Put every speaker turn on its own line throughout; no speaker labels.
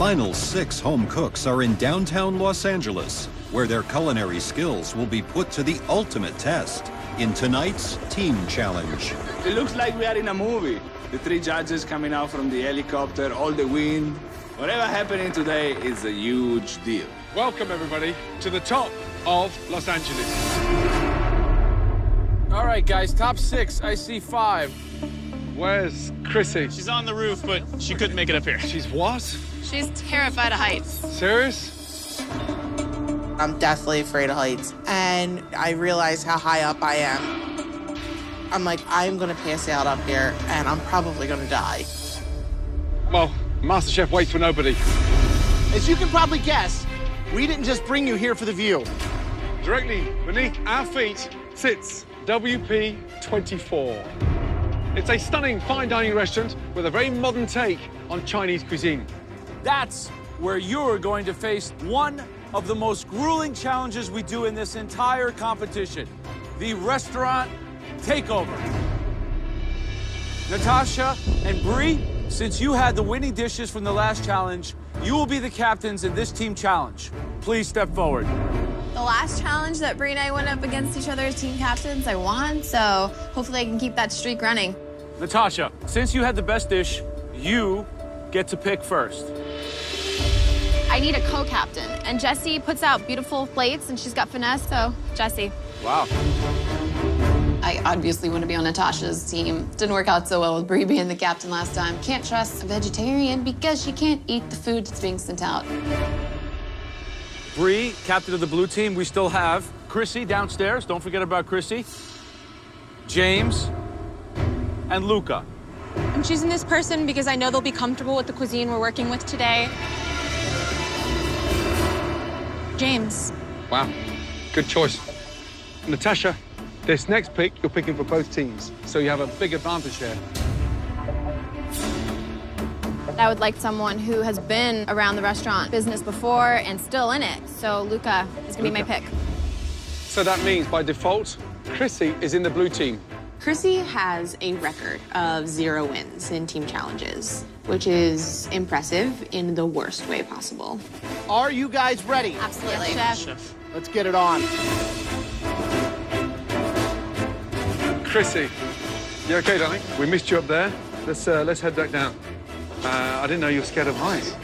final 6 home cooks are in downtown Los Angeles, where their culinary skills will be put to the ultimate test in tonight's Team Challenge.
It looks like we are in a movie. The 3 judges coming out from the helicopter, all the wind. Whatever happening today is a huge deal.
Welcome, everybody, to the top of Los Angeles.
All right, guys, top 6. I see 5.
Where's Chrissy?
She's on the roof, but she couldn't make it up here.
She's what?
She's terrified of heights.
Serious?
I'm deathly afraid of heights, and I realize how high up I am. I'm like, I'm gonna pass out up here, and I'm probably gonna die.
Well, MasterChef waits for nobody.
As you can probably guess, we didn't just bring you here for the view.
Directly beneath our feet sits WP24. It's a stunning fine dining restaurant with a very modern take on Chinese cuisine.
That's where you're going to face one of the most grueling challenges we do in this entire competition, the restaurant takeover. Natasha and Bree, since you had the winning dishes from the last challenge, you will be the captains in this team challenge. Please step forward.
The last challenge that Bree and I went up against each other as team captains, I won, so hopefully I can keep that streak running.
Natasha, since you had the best dish, you get to pick first.
I need a co-captain, and Jessie puts out beautiful plates, and she's got finesse, so Jessie.
Wow.
I obviously want to be on Natasha's team. Didn't work out so well with Bree being the captain last time. Can't trust a vegetarian because she can't eat the food that's being sent out.
Bree, captain of the blue team. We still have Chrissy downstairs. Don't forget about Chrissy. James and Luca.
I'm choosing this person because I know they'll be comfortable with the cuisine we're working with today. James.
Wow, good choice. Natasha, this next pick, you're picking for both teams, so you have a big advantage here.
I would like someone who has been around the restaurant business before and still in it, so Luca is gonna be my pick.
So that means, by default, Chrissy is in the blue team.
Chrissy has a record of 0 wins in team challenges, which is impressive in the worst way possible.
Are you guys ready?
Absolutely.
Yes, Chef.
Let's get it on.
Chrissy, you okay, darling? We missed you up there. Let's head back down. I didn't know you were scared of heights.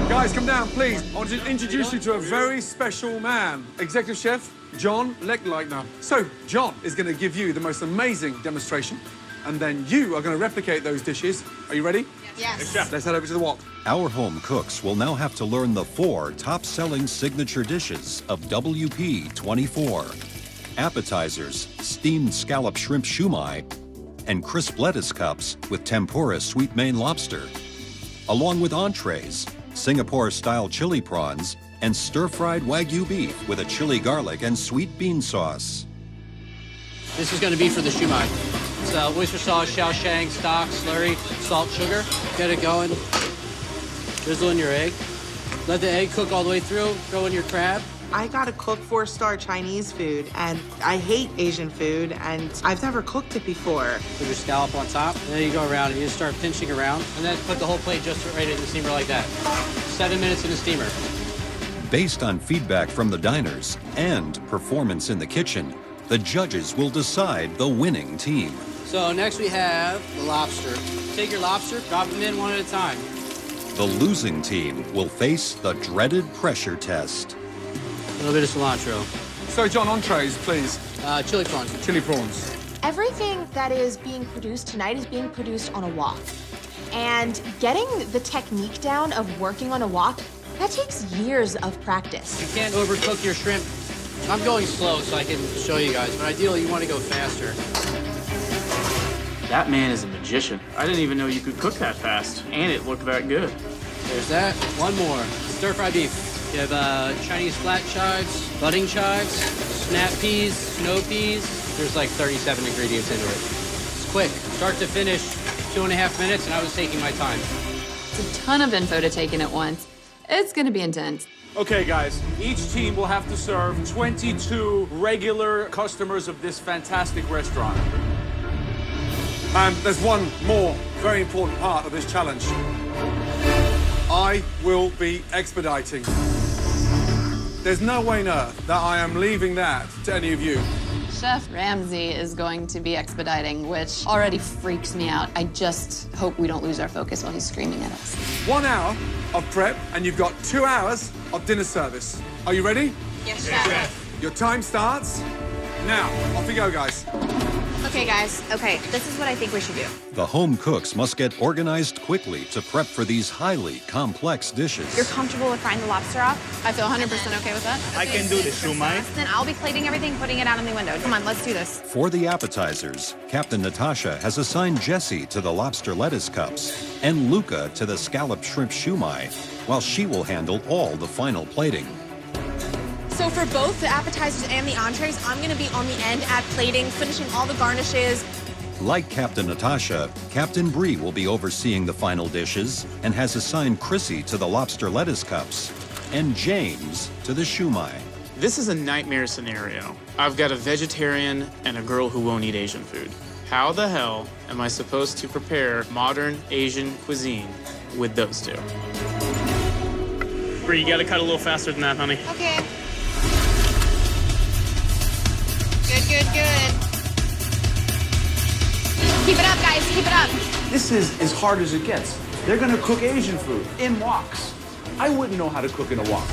Guys, come down, please. I want to introduce you to a very special man. Executive Chef John Leckleitner. So, John is going to give you the most amazing demonstration, and then you are going to replicate those dishes. Are you ready?
Yes.
Let's head over to the wok.
Our home cooks will now have to learn the 4 top-selling signature dishes of WP24. Appetizers, steamed scallop shrimp shumai, and crisp lettuce cups with tempura sweet Maine lobster, along with entrees, Singapore-style chili prawns, and stir-fried Wagyu beef with a chili garlic and sweet bean sauce.
This is going to be for the shumai. It's oyster sauce, shaoshang, stock, slurry, salt, sugar. Get it going. Drizzle in your egg. Let the egg cook all the way through. Throw in your crab.
I gotta cook 4-star Chinese food, and I hate Asian food, and I've never cooked it before.
Put your scallop on top, and then you go around and you just start pinching around, and then put the whole plate just right in the steamer like that. 7 minutes in the steamer.
Based on feedback from the diners and performance in the kitchen, the judges will decide the winning team.
So next we have the lobster. Take your lobster, drop them in one at a time.
The losing team will face the dreaded pressure test.
A little bit of cilantro.
So, John, entrees, please.
Chili prawns.
Chili prawns.
Everything that is being produced tonight is being produced on a wok. And getting the technique down of working on a wok, that takes years of practice.
You can't overcook your shrimp. I'm going slow so I can show you guys, but ideally you want to go faster.
That man is a magician. I didn't even know you could cook that fast, and it looked that good.
There's that. One more. Stir-fry beef. You have Chinese flat chives, budding chives, snap peas, snow peas. There's like 37 ingredients into it. It's quick. Start to finish, 2.5 minutes, and I was taking my time.
It's a ton of info to take in at once. It's going to be intense.
Okay, guys, each team will have to serve 22 regular customers of this fantastic restaurant.
And there's one more very important part of this challenge. I will be expediting. There's no way on earth that I am leaving that to any of you.
Chef Ramsay is going to be expediting, which already freaks me out. I just hope we don't lose our focus while he's screaming at us.
1 hour of prep, and you've got 2 hours of dinner service. Are you ready?
Yes, Chef.
Your time starts now. Off we go, guys.
Okay, guys. Okay, this is what I think we should do.
The home cooks must get organized quickly to prep for these highly complex dishes.
You're comfortable with frying the lobster off?
I feel 100% okay with that.
I can do this, shumai.
Then I'll be plating everything, putting it out in the window. Come on, let's do this.
For the appetizers, Captain Natasha has assigned Jessie to the lobster lettuce cups and Luca to the scallop shrimp shumai, while she will handle all the final plating.
So for both the appetizers and the entrees, I'm gonna be on the end at plating, finishing all the garnishes.
Like Captain Natasha, Captain Bree will be overseeing the final dishes and has assigned Chrissy to the lobster lettuce cups and James to the shumai.
This is a nightmare scenario. I've got a vegetarian and a girl who won't eat Asian food. How the hell am I supposed to prepare modern Asian cuisine with those two?
Bree, you gotta cut a little faster than that, honey.
Okay. Good, good, good.
Keep it up, guys. Keep it up.
This is as hard as it gets. They're gonna cook Asian food in woks. I wouldn't know how to cook in a wok.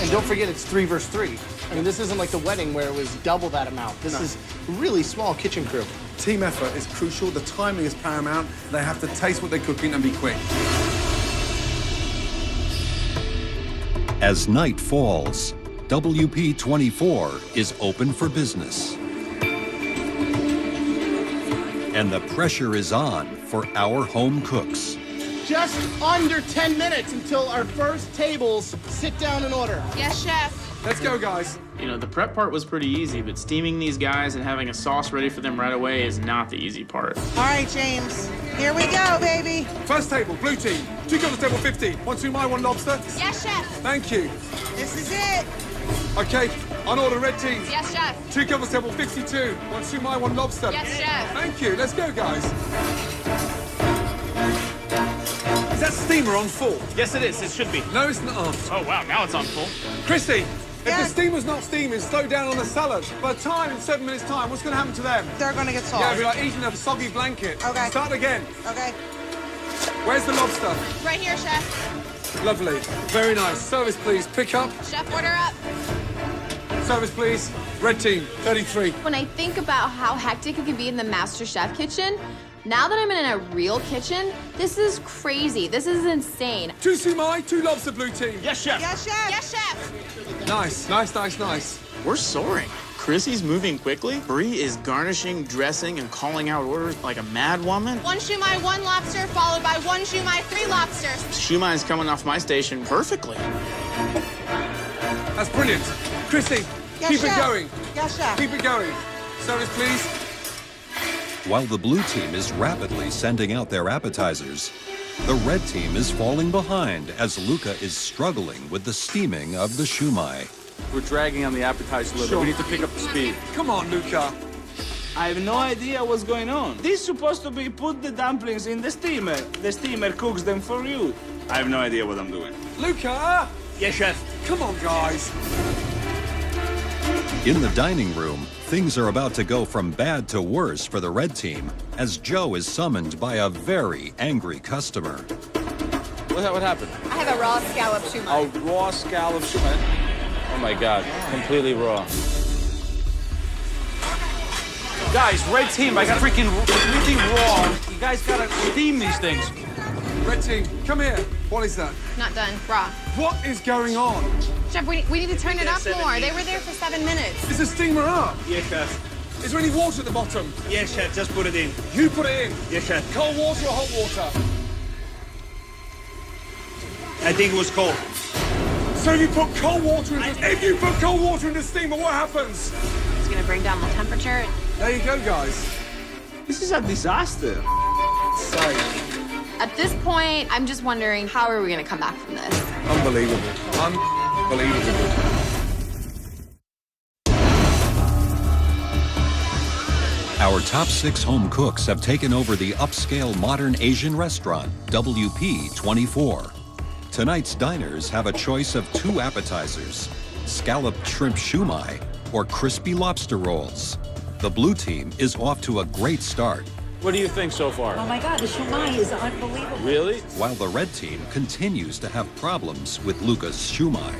And don't forget, it's 3 versus 3. I mean, this isn't like the wedding where it was double that amount. This is really small kitchen crew.
Team effort is crucial. The timing is paramount. They have to taste what they're cooking and be quick.
As night falls, WP24 is open for business. And the pressure is on for our home cooks.
Just under 10 minutes until our first tables sit down and order.
Yes, Chef.
Let's go, guys.
You know, the prep part was pretty easy, but steaming these guys and having a sauce ready for them right away is not the easy part.
All right, James. Here we go, baby.
First table, blue team. 2 cups table 50. 1 shumai, 1 lobster.
Yes, Chef.
Thank you.
This is it.
Okay, on order, red team.
Yes, Chef.
2 cups table 52. 1 shumai, 1 lobster.
Yes, Chef.
Thank you. Let's go, guys. Is that steamer on full?
Yes, it is. It should be.
No, it's not.
Oh, wow. Now it's on full.
Chrissy, if the
Yes.
steamer's not steaming, slow down on the salad. By the time, in 7 minutes' time, what's going to happen to them?
They're gonna get
Yeah,
soft.
it'll be like eating a soggy blanket.
Okay.
Start again.
Okay.
Where's the lobster?
Right here, Chef.
Lovely. Very nice. Service, please. Pick up.
Chef, order up.
Service, please. Red team, 33.
When I think about how hectic it can be in the MasterChef kitchen, now that I'm in a real kitchen, this is crazy. This is insane.
2 shumai, 2 lobster, blue team.
Yes, Chef.
Yes, Chef.
Yes, Chef.
Nice, nice, nice, nice.
We're soaring. Chrissy's moving quickly. Bree is garnishing, dressing, and calling out orders like a mad woman.
1 shumai, 1 lobster, followed by 1 shumai, 3 lobsters.
Shumai's coming off my station perfectly.
That's brilliant. Chrissy,
Yes,
keep
Chef.
it going.
Yes, Chef.
Keep it going. Service, please.
While the blue team is rapidly sending out their appetizers, the red team is falling behind as Luca is struggling with the steaming of the shumai.
We're dragging on the appetizer a little bit. We need to pick up the speed.
Come on, Luca.
I have no idea what's going on. This is supposed to be put the dumplings in the steamer. The steamer cooks them for you. I have no idea what I'm doing.
Luca!
Yes, Chef.
Come on, guys.
In the dining room, things are about to go from bad to worse for the red team as Joe is summoned by a very angry customer.
What happened?
I have a raw scallop shumai.
A raw scallop shumai. Oh my God, completely raw. Guys, red team, I got freaking completely raw. You guys gotta steam these things.
Red team, come here. What is that?
Not done. Raw.
What is going on?
Chef, we need to turn it up more. They were there for 7 minutes.
Is the steamer up?
Yes, Chef.
Is there any water at the bottom?
Yes, Chef. Just put it in.
You put it in.
Yes, Chef.
Cold water or hot water?
I think it was cold.
So if you put cold water in the steamer, what happens?
It's gonna bring down the temperature.
There you go, guys.
This is a disaster.
So,
At this point, I'm just wondering, how are we gonna come back from this?
unbelievable. Unbelievable.
Our top 6 home cooks have taken over the upscale modern Asian restaurant, WP24. Tonight's diners have a choice of 2 appetizers, scalloped shrimp shumai or crispy lobster rolls. The blue team is off to a great start.
What do you think so far?
Oh my God, the shumai is unbelievable.
Really?
While the red team continues to have problems with Luca's shumai.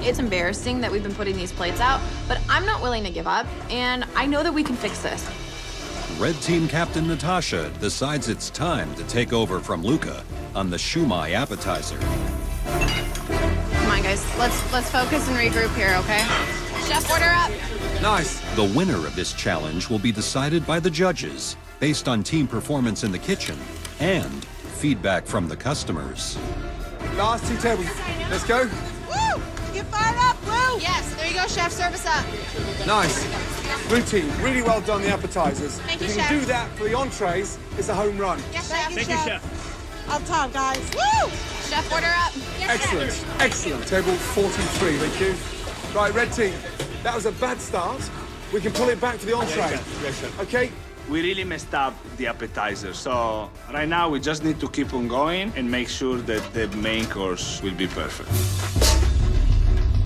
It's embarrassing that we've been putting these plates out, but I'm not willing to give up, and I know that we can fix this.
Red team captain Natasha decides it's time to take over from Luca on the shumai appetizer.
Come on, guys, let's focus and regroup here, okay? Chef, order up.
Nice.
The winner of this challenge will be decided by the judges based on team performance in the kitchen and feedback from the customers.
Last 2 tables. Let's go.
Woo! Get fired up, Blue!
Yes, there you go, Chef, service up.
Nice. Blue team, really well done, the appetizers.
Thank you,
if you
Chef.
can do that for the entrees, it's a home run.
Yes, Chef.
Thank you, Chef. On top, guys. Woo!
Chef, order up. Yes,
Excellent,
Chef.
excellent. Table 43, thank you. Right, red team, that was a bad start. We can pull it back to the entree.
Yes, Chef.
Okay?
We really messed up the appetizer, so right now we just need to keep on going and make sure that the main course will be perfect.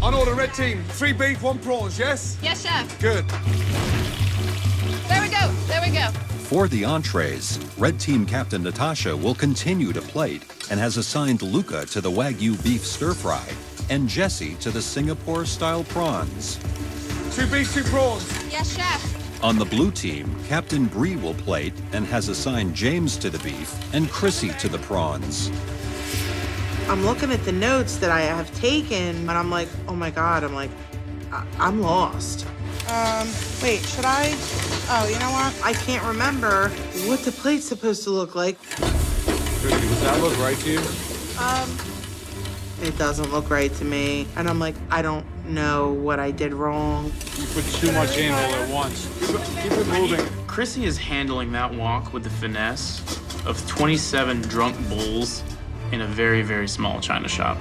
On order, red team, 3 beef, 1 prawns, yes?
Yes, Chef.
Good.
There we go, there we go.
For the entrees, red team captain Natasha will continue to plate and has assigned Luca to the Wagyu beef stir fry and Jesse to the Singapore-style prawns.
2 beef, 2 prawns.
Yes, Chef.
On the blue team, Captain Bree will plate and has assigned James to the beef and Chrissy to the prawns.
I'm looking at the notes that I have taken, and I'm like, oh my God, I'm lost.
Wait, should I? Oh, you know what?
I can't remember what the plate's supposed to look like.
Chrissy, does that look right to you?
It doesn't look right to me. And I'm like, I don't know what I did wrong.
You put too much in all at once.
Keep it moving.
Chrissy is handling that wok with the finesse of 27 drunk bulls in a very, very small china shop.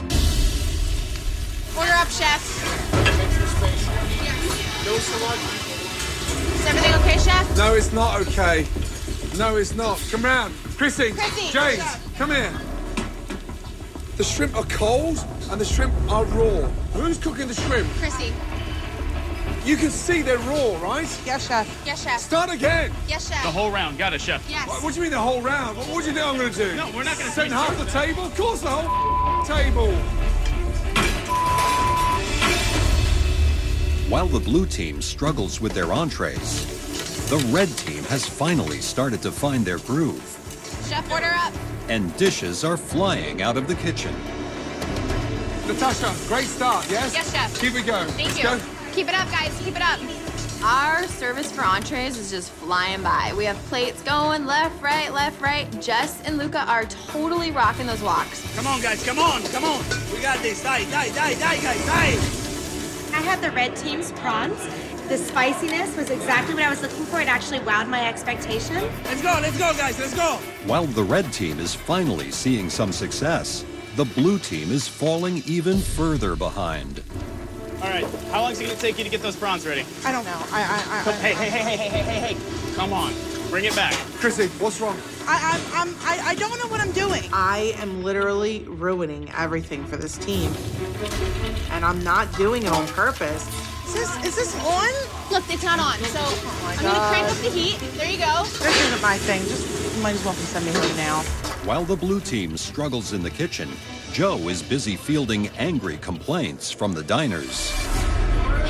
Order up, Chef. Is everything okay, Chef?
No, it's not okay. No, it's not. Come round. Chrissy,
Chrissy.
James, come here. The shrimp are cold and the shrimp are raw. Who's cooking the shrimp?
Chrissy.
You can see they're raw, right?
Yes, Chef.
Yes, Chef.
Start again.
Yes, Chef.
The whole round. Got it, Chef.
Yes.
What do you mean the whole round? What do you think I'm going to do?
No, we're not going to
Send half the table? Of course the whole table.
While the blue team struggles with their entrees, the red team has finally started to find their groove.
Chef, order up.
And dishes are flying out of the kitchen.
Natasha, great start, yes?
Yes, Chef.
Keep it going.
Thank
Let's
you.
go.
Keep it up, guys. Keep it up. Our service for entrees is just flying by. We have plates going left, right. Jess and Luca are totally rocking those woks.
Come on, guys. Come on. Come on. We got this. Die, guys. Die.
I had the red team's prawns. The spiciness was exactly what I was looking for. It actually wowed my expectation.
Let's go, guys. Let's go.
While the red team is finally seeing some success, the blue team is falling even further behind.
All right. How long is it going to take you to get those prawns ready?
I don't know.
Hey. Come on. Bring it back.
Chrissy, what's wrong?
I don't know what I'm doing.
I am literally ruining everything for this team. And I'm not doing it on purpose.
Is this on?
Look, it's not on, so I'm gonna crank up the heat. There you go.
This isn't my thing. You might as well send me home now.
While the blue team struggles in the kitchen, Joe is busy fielding angry complaints from the diners.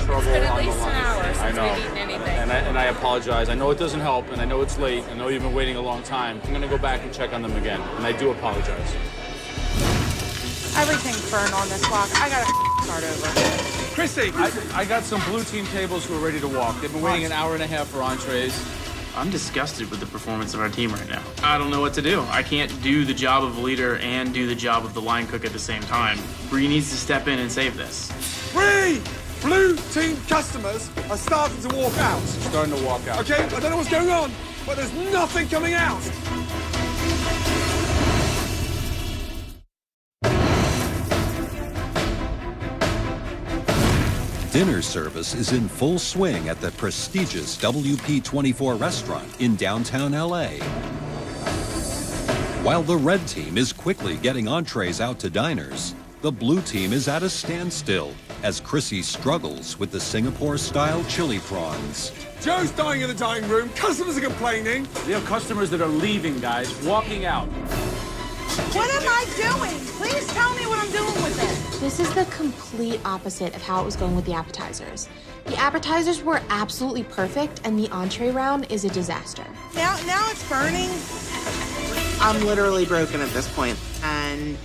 Trouble
been at
on the
least an
line.
hour since
I know.
we've eaten anything.
And I apologize. I know it doesn't help, and I know it's late. I know you've been waiting a long time. I'm going to go back and check on them again, and I do apologize.
Everything's burned on this wok. I gotta start over.
Chrissy!
I got some blue team tables who are ready to walk. They've been waiting an hour and a half for entrees.
I'm disgusted with the performance of our team right now. I don't know what to do. I can't do the job of a leader and do the job of the line cook at the same time. Bree needs to step in and save this.
Bree! Blue team customers are starting to walk out.
Starting to walk out.
Okay, I don't know what's going on, but there's nothing coming out.
Dinner service is in full swing at the prestigious WP24 restaurant in downtown LA. While the red team is quickly getting entrees out to diners, the blue team is at a standstill as Chrissy struggles with the Singapore-style chili prawns.
Joe's dying in the dining room. Customers are complaining.
We have customers that are leaving, guys, walking out.
What am I doing? Please tell me what I'm doing with it.
This is the complete opposite of how it was going with the appetizers. The appetizers were absolutely perfect, and the entree round is a disaster.
Now it's burning.
I'm literally broken at this point, and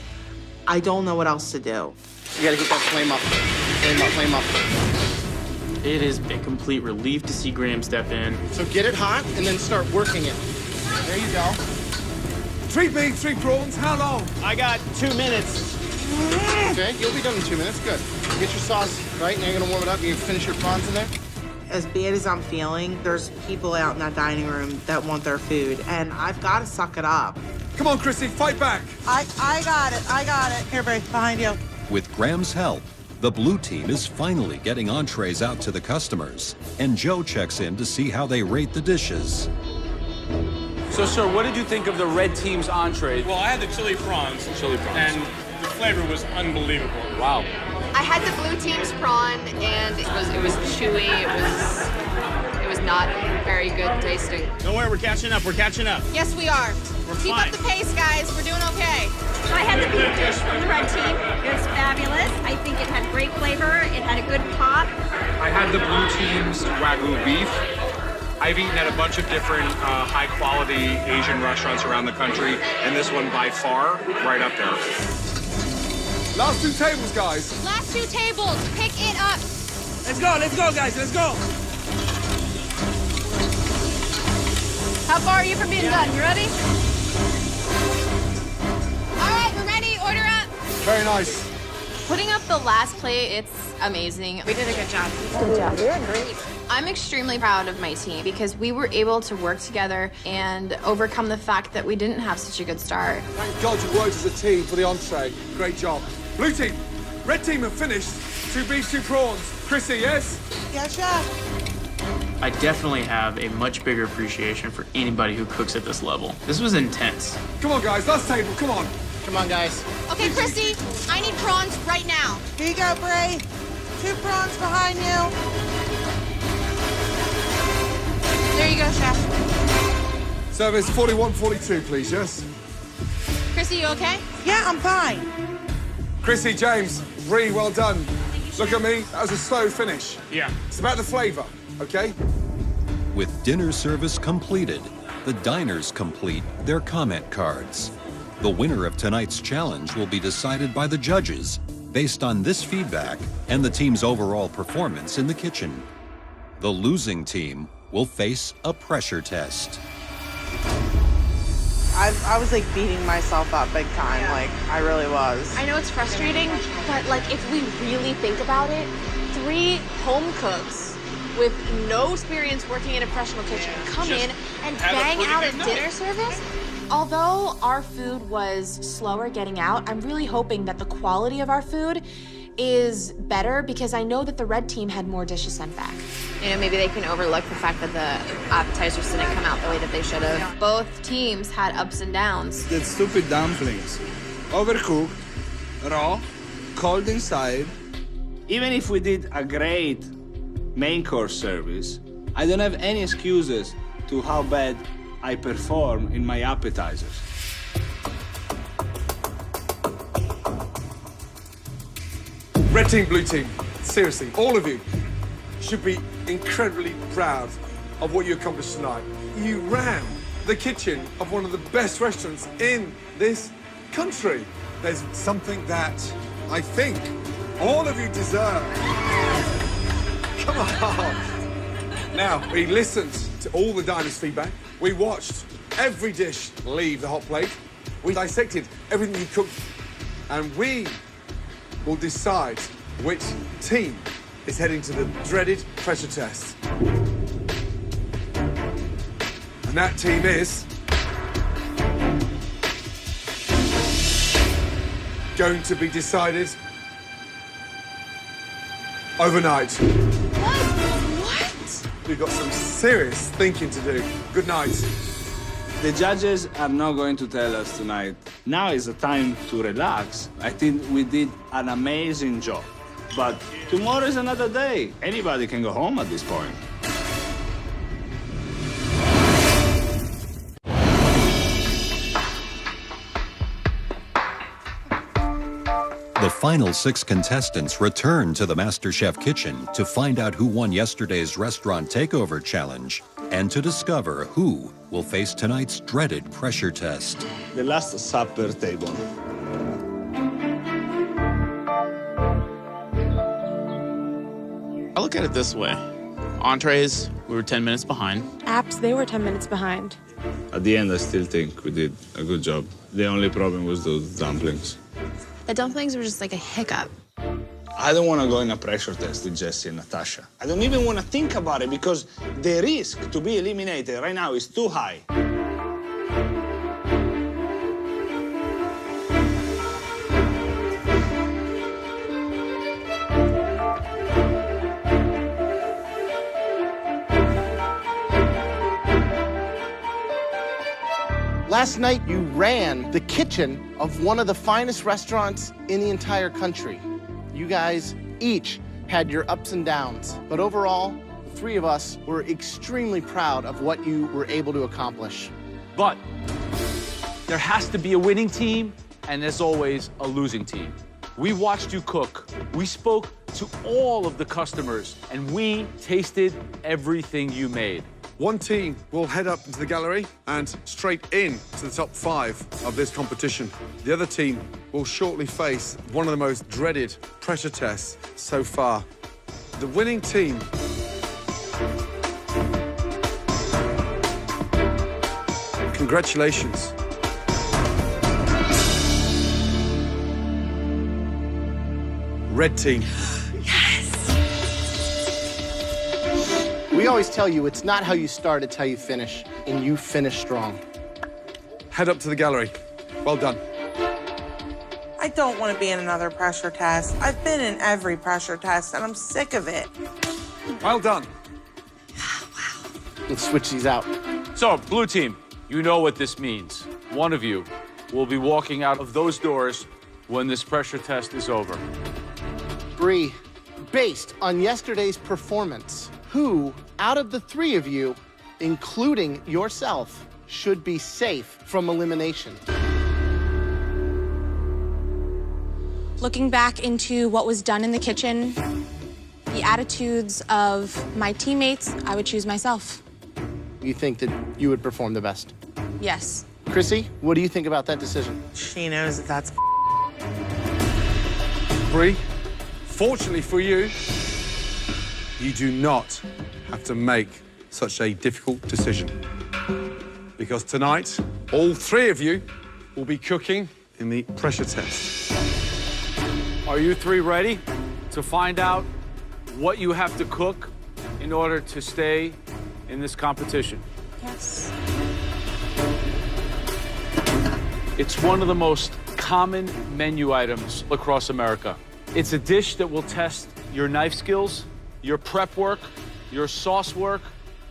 I don't know what else to do.
You gotta get that flame up. Flame up, flame up.
It is a complete relief to see Graham step in.
So get it hot and then start working it. There you go.
3 beef, 3 prawns, how long?
I got 2 minutes.
Okay, you'll be done in 2 minutes. Good. Get your sauce right, now you're gonna warm it up. You can finish your prawns in there.
As bad as I'm feeling, there's people out in that dining room that want their food, and I've got to suck it up.
Come on, Chrissy, fight back.
I got it. Here, babe, behind you.
With Graham's help, the blue team is finally getting entrees out to the customers, and Joe checks in to see how they rate the dishes.
So, sir, what did you think of the red team's entree?
Well, I had the chili prawns. And the flavor was unbelievable.
Wow.
I had the blue team's prawn, and it was chewy. It was not very good tasting.
Don't worry, we're catching up. We're catching up.
Yes, we are. Keep
fine.
up the pace, guys. We're doing okay.
So I had the beef dish from the red team. It was fabulous. I think it had great flavor. It had a good pop.
I had the blue team's Wagyu beef. I've eaten at a bunch of different high-quality Asian restaurants around the country, and this one by far, right up there.
Last 2 tables, guys.
Last 2 tables. Pick it up.
Let's go, guys. Let's go.
How far are you from being done? You ready? All right, we're ready. Order up.
Very nice.
Putting up the last plate, it's amazing.
We did a good job.
Good job. You're great. I'm extremely proud of my team because we were able to work together and overcome the fact that we didn't have such a good start.
Thank God you worked as a team for the entree. Great job. Blue team, red team have finished. 2 beef, 2 prawns. Chrissy, yes?
Yes, chef.
I definitely have a much bigger appreciation for anybody who cooks at this level. This was intense.
Come on, guys, last table, come on.
Come on, guys.
Okay, Chrissy, I need prawns right now.
Here you go, Bray. 2 prawns behind you. There you go, chef.
Service 4142, please, yes?
Chrissy, you okay?
Yeah, I'm fine.
Chrissy, James, really well done. Look at me, that was a slow finish.
Yeah.
It's about the flavor, okay?
With dinner service completed, the diners complete their comment cards. The winner of tonight's challenge will be decided by the judges based on this feedback and the team's overall performance in the kitchen. The losing team will face a pressure test.
I was like beating myself up big time, like I really was.
I know it's frustrating, but like if we really think about it, 3 home cooks with no experience working in a professional kitchen come in and bang out a dinner service. Although our food was slower getting out, I'm really hoping that the quality of our food is better because I know that the red team had more dishes sent back.
You know, maybe they can overlook the fact that the appetizers didn't come out the way that they should have. Both teams had ups and downs.
The stupid dumplings. Overcooked, raw, cold inside. Even if we did a great main course service, I don't have any excuses to how bad I perform in my appetizers.
Red team, blue team, seriously, all of you should be incredibly proud of what you accomplished tonight. You ran the kitchen of one of the best restaurants in this country. There's something that I think all of you deserve. Come on. Now, we listened to all the diners' feedback. We watched every dish leave the hot plate. We dissected everything you cooked. And we will decide which team is heading to the dreaded pressure test. And that team is going to be decided overnight.
What?
We've got some serious thinking to do. Good night.
The judges are not going to tell us tonight. Now is the time to relax. I think we did an amazing job. But tomorrow is another day. Anybody can go home at this point.
The final 6 contestants return to the MasterChef kitchen to find out who won yesterday's restaurant takeover challenge and to discover who will face tonight's dreaded pressure test.
The Last Supper table.
I look at it this way. Entrees, we were 10 minutes behind.
Apps, they were 10 minutes behind.
At the end, I still think we did a good job. The only problem was those dumplings.
The dumplings were just like a hiccup.
I don't want to go in a pressure test with Jesse and Natasha. I don't even want to think about it because the risk to be eliminated right now is too high.
Last night, you ran the kitchen of one of the finest restaurants in the entire country. You guys each had your ups and downs, but overall, the 3 of us were extremely proud of what you were able to accomplish.
But there has to be a winning team, and there's always a losing team. We watched you cook. We spoke to all of the customers, and we tasted everything you made.
One team will head up into the gallery and straight in to the top 5 of this competition. The other team will shortly face one of the most dreaded pressure tests so far. The winning team congratulations. Red team.
We always tell you it's not how you start, it's how you finish, and you finish strong.
Head up to the gallery. Well done.
I don't want to be in another pressure test. I've been in every pressure test, and I'm sick of it.
Well done.
Let's switch these out.
So, blue team, you know what this means. One of you will be walking out of those doors when this pressure test is over.
Bree, based on yesterday's performance, who, out of the 3 of you, including yourself, should be safe from elimination?
Looking back into what was done in the kitchen, the attitudes of my teammates, I would choose myself.
You think that you would perform the best?
Yes.
Chrissy, what do you think about that decision?
She knows that that's
Bree, fortunately for you, you do not have to make such a difficult decision. Because tonight, all 3 of you will be cooking in the pressure test.
Are you 3 ready to find out what you have to cook in order to stay in this competition?
Yes.
It's one of the most common menu items across America. It's a dish that will test your knife skills, your prep work, your sauce work,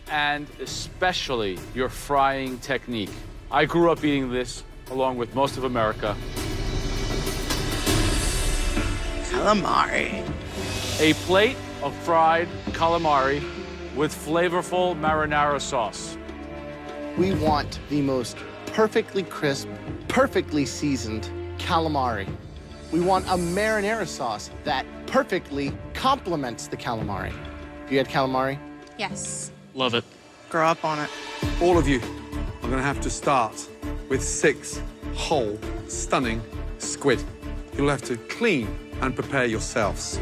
and especially your frying technique. I grew up eating this along with most of America.
calamari.
A plate of fried calamari with flavorful marinara sauce.
We want the most perfectly crisp, perfectly seasoned calamari. We want a marinara sauce that perfectly complements the calamari. You had calamari?
Yes.
Love it.
Grow up on it.
All of you are going to have to start with 6 whole, stunning squid. You'll have to clean and prepare yourselves.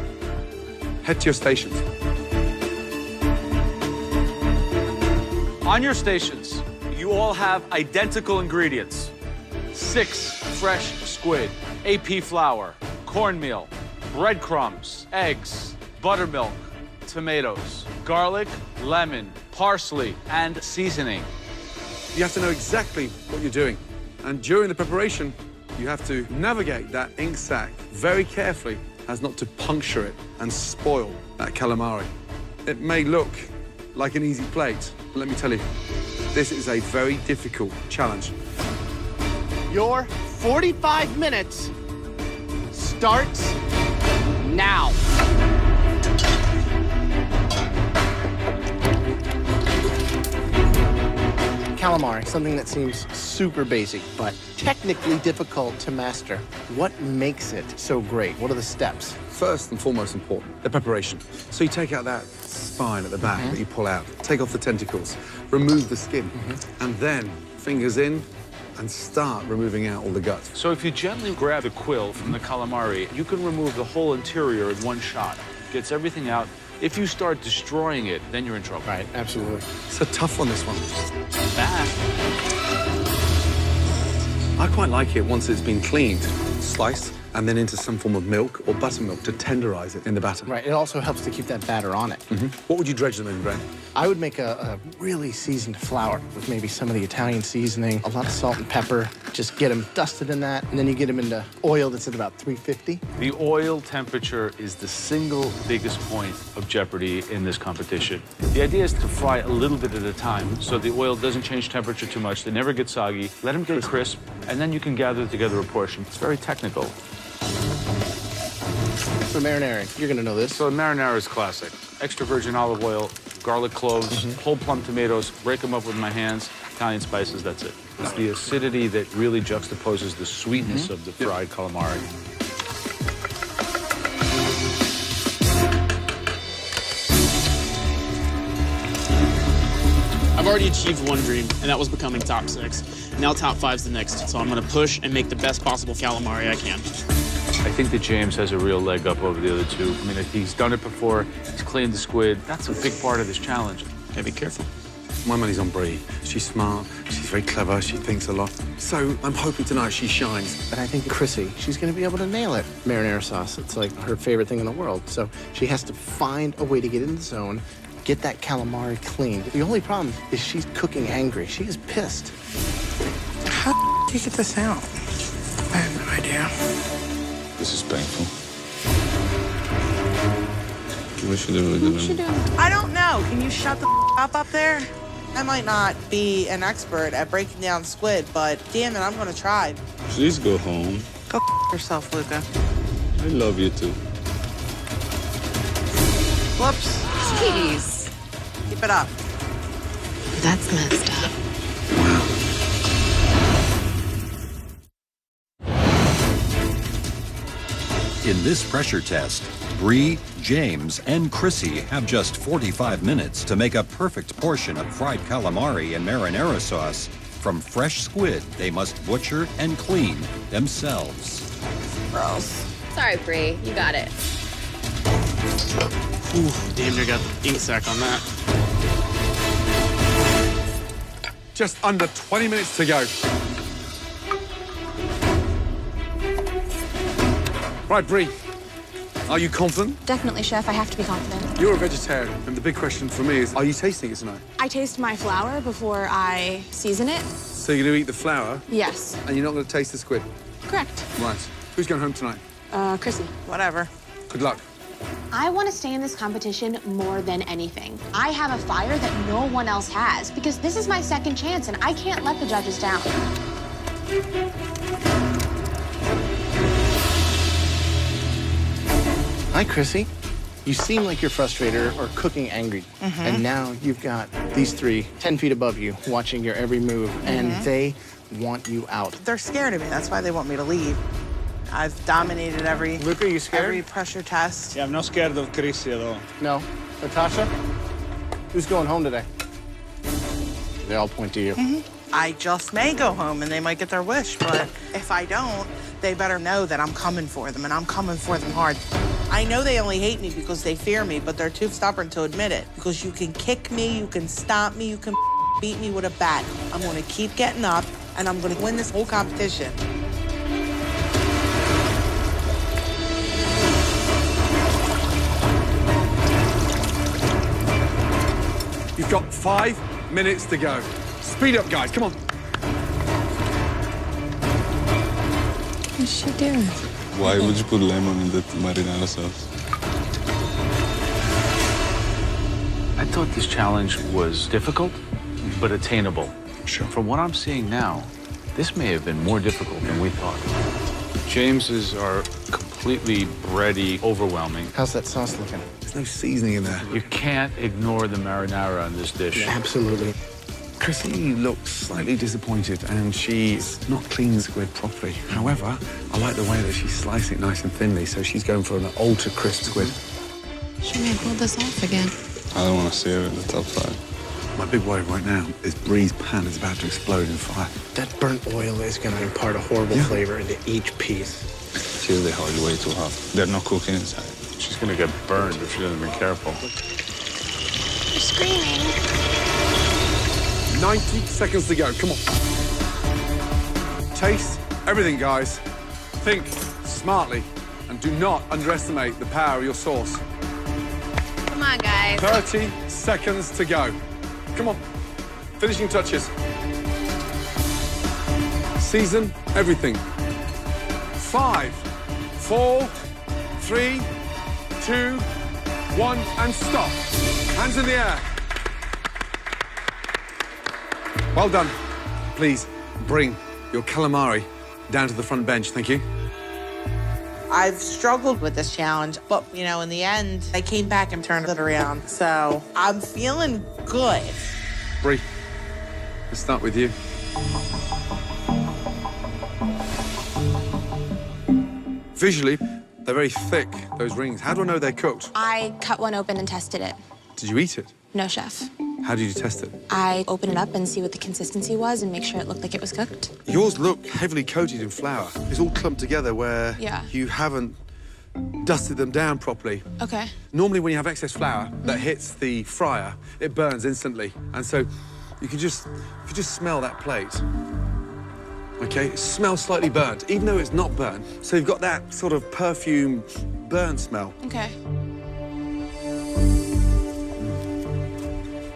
Head to your stations.
On your stations, you all have identical ingredients. 6 fresh squid, AP flour, cornmeal, breadcrumbs, eggs, buttermilk, tomatoes, garlic, lemon, parsley, and seasoning.
You have to know exactly what you're doing. And during the preparation, you have to navigate that ink sac very carefully as not to puncture it and spoil that calamari. It may look like an easy plate, but let me tell you, this is a very difficult challenge.
Your 45 minutes starts now. Calamari, something that seems super basic, but technically difficult to master. What makes it so great? What are the steps?
First and foremost important, the preparation. So you take out that spine at the back that you pull out, take off the tentacles, remove the skin, and then fingers in and start removing out all the guts.
So if you gently grab the quill from the calamari, you can remove the whole interior in one shot. Gets everything out. If you start destroying it, then you're in trouble.
Right, absolutely.
It's a tough one, this one.
Fast.
I quite like it once it's been cleaned, sliced, and then into some form of milk or buttermilk to tenderize it in the batter.
Right, it also helps to keep that batter on it.
What would you dredge them in, Brent?
I would make a really seasoned flour with maybe some of the Italian seasoning, a lot of salt and pepper. Just get them dusted in that, and then you get them into oil that's at about 350.
The oil temperature is the single biggest point of jeopardy in this competition. The idea is to fry a little bit at a time so the oil doesn't change temperature too much, they never get soggy, let them get crisp, and then you can gather together a portion. It's very technical.
So marinara, you're gonna know this.
So marinara is classic. Extra virgin olive oil, garlic cloves, whole plum tomatoes, break them up with my hands, Italian spices, that's it. It's the acidity that really juxtaposes the sweetness of the fried calamari.
I've already achieved one dream, and that was becoming top 6. Now top 5's the next, so I'm gonna push and make the best possible calamari I can.
I think that James has a real leg up over the other two. I mean, if he's done it before, he's cleaned the squid. That's a big part of this challenge.
Gotta be careful.
My money's on Brie. She's smart, she's very clever, she thinks a lot. So I'm hoping tonight she shines.
But I think Chrissy, she's gonna be able to nail it. Marinara sauce, it's like her favorite thing in the world. So she has to find a way to get in the zone, get that calamari cleaned. The only problem is she's cooking angry. She is pissed.
How do you get this out? I have no idea.
This is painful. What should I do?
I don't know. Can you shut the up there?
I might not be an expert at breaking down squid, but damn it, I'm gonna try.
Please go home.
Go yourself, Luca.
I love you too.
Whoops.
Jeez.
Keep it up.
That's messed up.
In this pressure test, Bree, James, and Chrissy have just 45 minutes to make a perfect portion of fried calamari and marinara sauce from fresh squid they must butcher and clean themselves.
Gross. Sorry, Bree. You got it.
Ooh, damn near got the ink sac on that.
Just under 20 minutes to go. Right, Brie, are you confident?
Definitely, Chef. I have to be confident.
You're a vegetarian, and the big question for me is, are you tasting it tonight?
I taste my flour before I season it.
So you're going to eat the flour?
Yes.
And you're not going to taste the squid?
Correct.
Right. Who's going home tonight?
Chrissy.
Whatever.
Good luck.
I want to stay in this competition more than anything. I have a fire that no one else has because this is my second chance and I can't let the judges down.
Hi, Chrissy. You seem like you're frustrated or cooking angry. And now you've got these three 10 feet above you watching your every move, and they want you out.
They're scared of me. That's why they want me to leave. I've dominated every
Luca, you scared?
every pressure test.
Yeah, I'm not scared of Chrissy at all.
No. Natasha? Who's going home today? They all point to you.
I just may go home and they might get their wish, but if I don't, they better know that I'm coming for them, and I'm coming for them hard.
I know they only hate me because they fear me, but they're too stubborn to admit it. Because you can kick me, you can stomp me, you can beat me with a bat. I'm gonna keep getting up, and I'm gonna win this whole competition.
You've got 5 minutes to go. Speed up, guys, come on.
What's she doing?
Why would you put lemon in the marinara sauce?
I thought this challenge was difficult, but attainable.
Sure.
From what I'm seeing now, this may have been more difficult than we thought. James's are completely bready, overwhelming.
How's that sauce looking?
There's no seasoning in there.
You can't ignore the marinara in this dish.
Absolutely.
Chrissy looks slightly disappointed, and she's not cleaned the squid properly. However, I like the way that she's slicing it nice and thinly, so she's going for an ultra-crisp squid.
She may pull this off again.
I don't want to sear it in the top side. My big worry right now is Bree's pan is about to explode in fire.
That burnt oil is going to impart a horrible flavor into each piece.
She's the oil way too hot. They're not cooking inside.
She's gonna get burned if she doesn't be careful.
You're screaming.
90 seconds to go. Come on. Taste everything, guys. Think smartly, and do not underestimate the power of your sauce.
Come on, guys.
30 seconds to go. Come on. Finishing touches. Season everything. 5, 4, 3, 2, 1, and stop. Hands in the air. Well done. Please bring your calamari down to the front bench. Thank you.
I've struggled with this challenge, but, you know, in the end, I came back and turned it around. So I'm feeling good.
Bree, let's start with you. Visually, they're very thick, those rings. How do I know they're cooked?
I cut one open and tested it.
Did you eat it?
No, chef.
How did you test it?
I open it up and see what the consistency was and make sure it looked like it was cooked.
Yours look heavily coated in flour. It's all clumped together where you haven't dusted them down properly.
Okay.
Normally when you have excess flour that hits the fryer, it burns instantly. And so you can just smell that plate. Okay, it smells slightly burnt, even though it's not burnt. So you've got that sort of perfume burn smell.
Okay.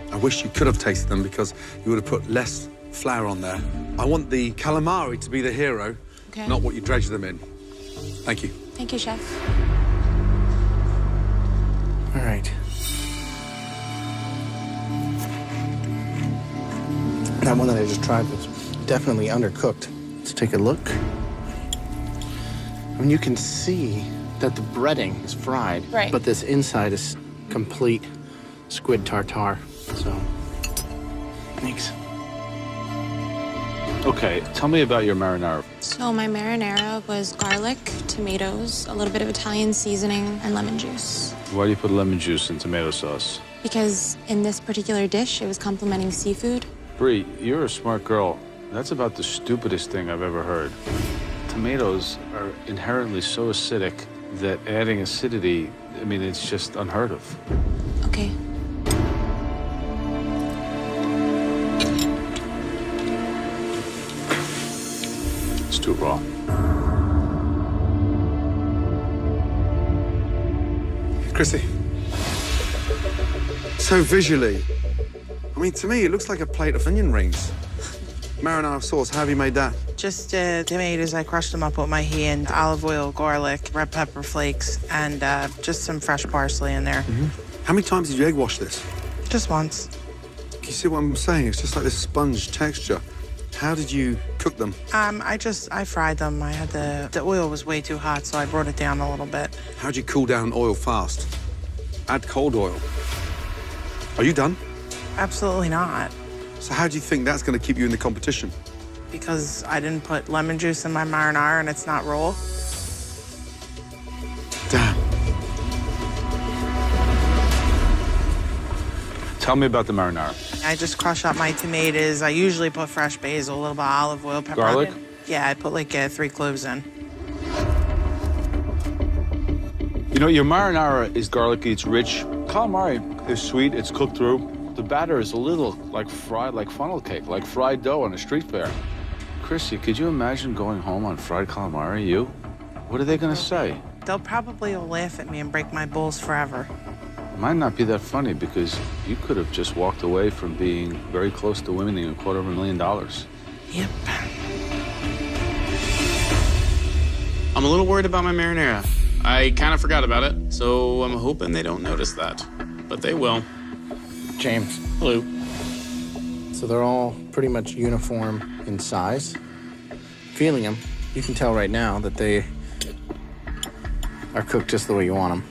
I wish you could have tasted them because you would have put less flour on there. I want the calamari to be the hero, not what you dredge them in. Thank you.
Thank you, chef.
All right. That one that I just tried was definitely undercooked. Let's take a look. I mean, you can see that the breading is fried, but this inside is complete squid tartare. So, thanks.
Okay, tell me about your marinara.
So my marinara was garlic, tomatoes, a little bit of Italian seasoning, and lemon juice.
Why do you put lemon juice in tomato sauce?
Because in this particular dish, it was complementing seafood.
Bree, you're a smart girl. That's about the stupidest thing I've ever heard. Tomatoes are inherently so acidic that adding acidity, I mean, it's just unheard of.
Okay.
It's too raw.
Chrissy. So visually, I mean, to me, it looks like a plate of onion rings. Marinara sauce, how have you made that?
Just tomatoes, I crushed them up with my hand, olive oil, garlic, red pepper flakes, and just some fresh parsley in there.
How many times did you egg wash this?
Just once.
You see what I'm saying? It's just like this sponge texture. How did you cook them?
I fried them. I had the oil was way too hot, so I brought it down a little bit.
How'd you cool down oil fast? Add cold oil. Are you done?
Absolutely not.
So how do you think that's going to keep you in the competition?
Because I didn't put lemon juice in my marinara and it's not raw.
Damn.
Tell me about the marinara.
I just crush up my tomatoes. I usually put fresh basil, a little bit of olive oil, pepper.
Garlic?
Yeah, I put like 3 cloves in.
You know, your marinara is garlicky, it's rich. Calamari is sweet, it's cooked through. The batter is a little like fried, like funnel cake, like fried dough on a street fair. Chrissy, could you imagine going home on fried calamari, you? What are they gonna say?
They'll probably all laugh at me and break my balls forever.
It might not be that funny because you could have just walked away from being very close to winning $250,000.
Yep.
I'm a little worried about my marinara. I kind of forgot about it, so I'm hoping they don't notice that. But they will.
James.
Hello.
So they're all pretty much uniform in size. Feeling them, you can tell right now that they are cooked just the way you want them.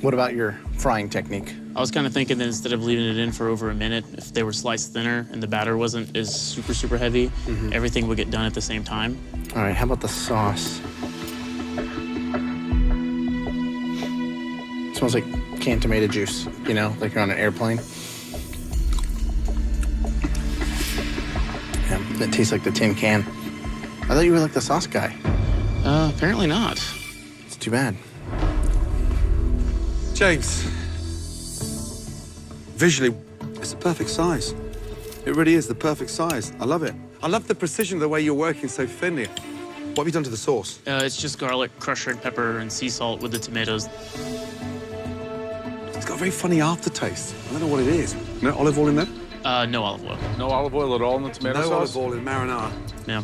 What about your frying technique?
I was kind of thinking that instead of leaving it in for over a minute, if they were sliced thinner and the batter wasn't as super heavy, everything would get done at the same time.
All right, how about the sauce? It smells like canned tomato juice, you know, like you're on an airplane. Yeah, that tastes like the tin can. I thought you were like the sauce guy.
Apparently not.
It's too bad.
James, visually, it's the perfect size. It really is the perfect size. I love it. I love the precision of the way you're working so thinly. What have you done to the sauce?
It's just garlic, crushed red pepper, and sea salt with the tomatoes.
It's got a very funny aftertaste. I don't know what it is. No olive oil in there?
No olive oil.
No olive oil at all in the tomato sauce?
No olive oil in marinara.
Yeah.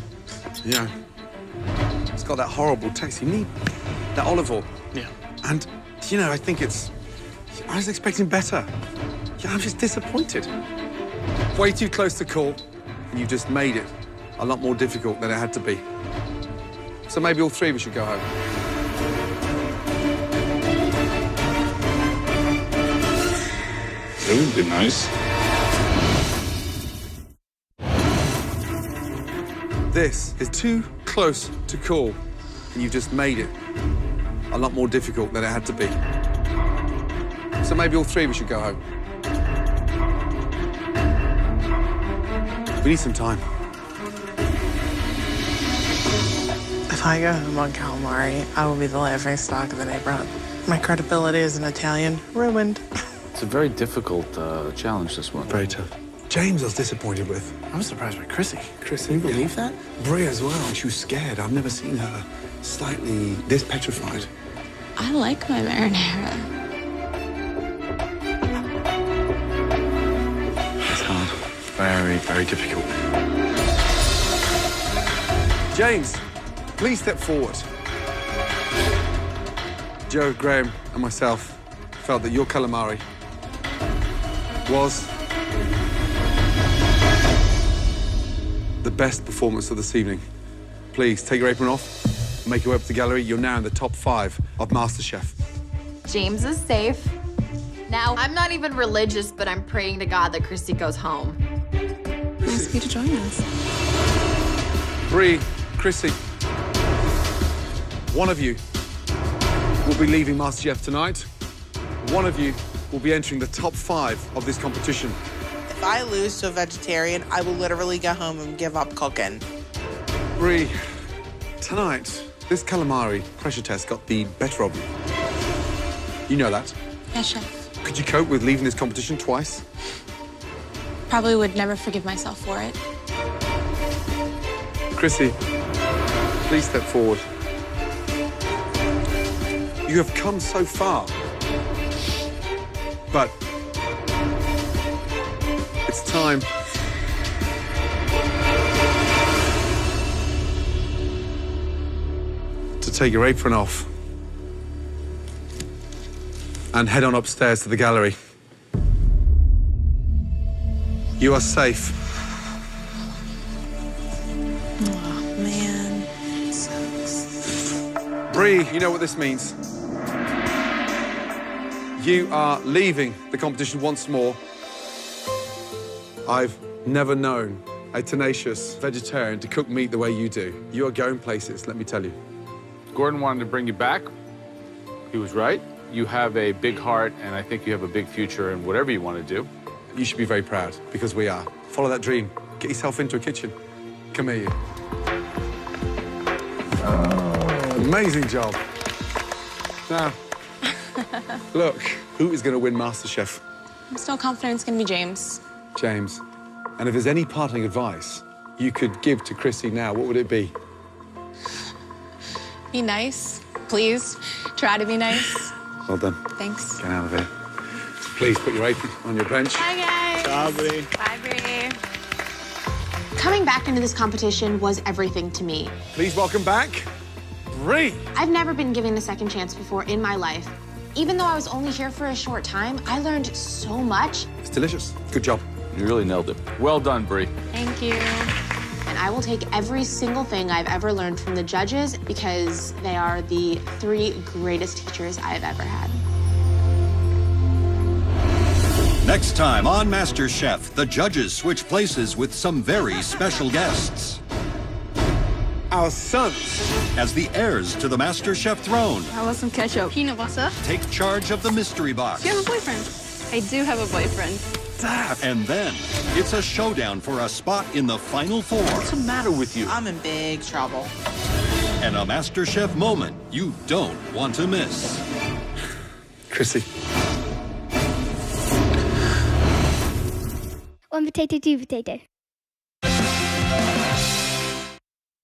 Yeah. It's got that horrible taste. You need that olive oil.
Yeah.
And, you know, I think it's... I was expecting better. Yeah, I'm just disappointed. Way too close to call, and you just made it a lot more difficult than it had to be. So maybe all three of us should go home.
That would be nice.
This is too close to call, and you just made it a lot more difficult than it had to be. So maybe all three of us should go home. We need some time.
If I go home on calamari, I will be the laughing stock of the neighborhood. My credibility as an Italian ruined.
It's a very difficult challenge, this one.
Very tough. James I was disappointed with.
I was surprised by Chrissy.
Chrissy,
Can you believe that?
Brie as well. She was scared. I've never seen her slightly this petrified.
I like my marinara.
It's hard. Very difficult. James, please step forward. Joe, Graham, and myself felt that your calamari was the best performance of this evening. Please take your apron off, make your way up to the gallery. You're now in the top 5 of MasterChef.
James is safe. Now, I'm not even religious, but I'm praying to God that Christy goes home.
Ask you to join us.
Brie, Chrissy, one of you will be leaving MasterChef tonight. One of you will be entering the top 5 of this competition.
If I lose to a vegetarian, I will literally go home and give up cooking.
Brie, tonight, this calamari pressure test got the better of you. You know that.
Yes, chef.
Could you cope with leaving this competition twice?
Probably would never forgive myself for it.
Chrissy, please step forward. You have come so far, but it's time to take your apron off and head on upstairs to the gallery. You are safe.
Oh, man.
Brie, you know what this means. You are leaving the competition once more. I've never known a tenacious vegetarian to cook meat the way you do. You are going places, let me tell you.
Gordon wanted to bring you back. He was right. You have a big heart, and I think you have a big future in whatever you want to do.
You should be very proud, because we are. Follow that dream. Get yourself into a kitchen. Come here, you. Amazing job. Now, look, who is going to win MasterChef?
I'm still confident it's going to be James.
James. And if there's any parting advice you could give to Chrissy now, what would it be?
Be nice. Please. Try to be nice.
Well done.
Thanks.
Get out of here. Please put your apron on your bench.
Bye, guys.
Ciao, Brie.
Bye, Brie.
Coming back into this competition was everything to me.
Please welcome back
Bree!
I've never been given a second chance before in my life. Even though I was only here for a short time, I learned so much.
It's delicious. Good job.
You really nailed it. Well done, Bree.
Thank you. And I will take every single thing I've ever learned from the judges because they are the 3 greatest teachers I've ever had.
Next time on MasterChef, the judges switch places with some very special guests.
Our sons,
as the heirs to the MasterChef throne,
I want some ketchup. Peanut butter.
take charge of the mystery box.
Do you have a boyfriend? I do have a boyfriend.
Dad.
And then it's a showdown for a spot in the Final Four.
What's the matter with you?
I'm in big trouble.
And a MasterChef moment you don't want to miss.
Chrissy.
1 potato, 2 potato.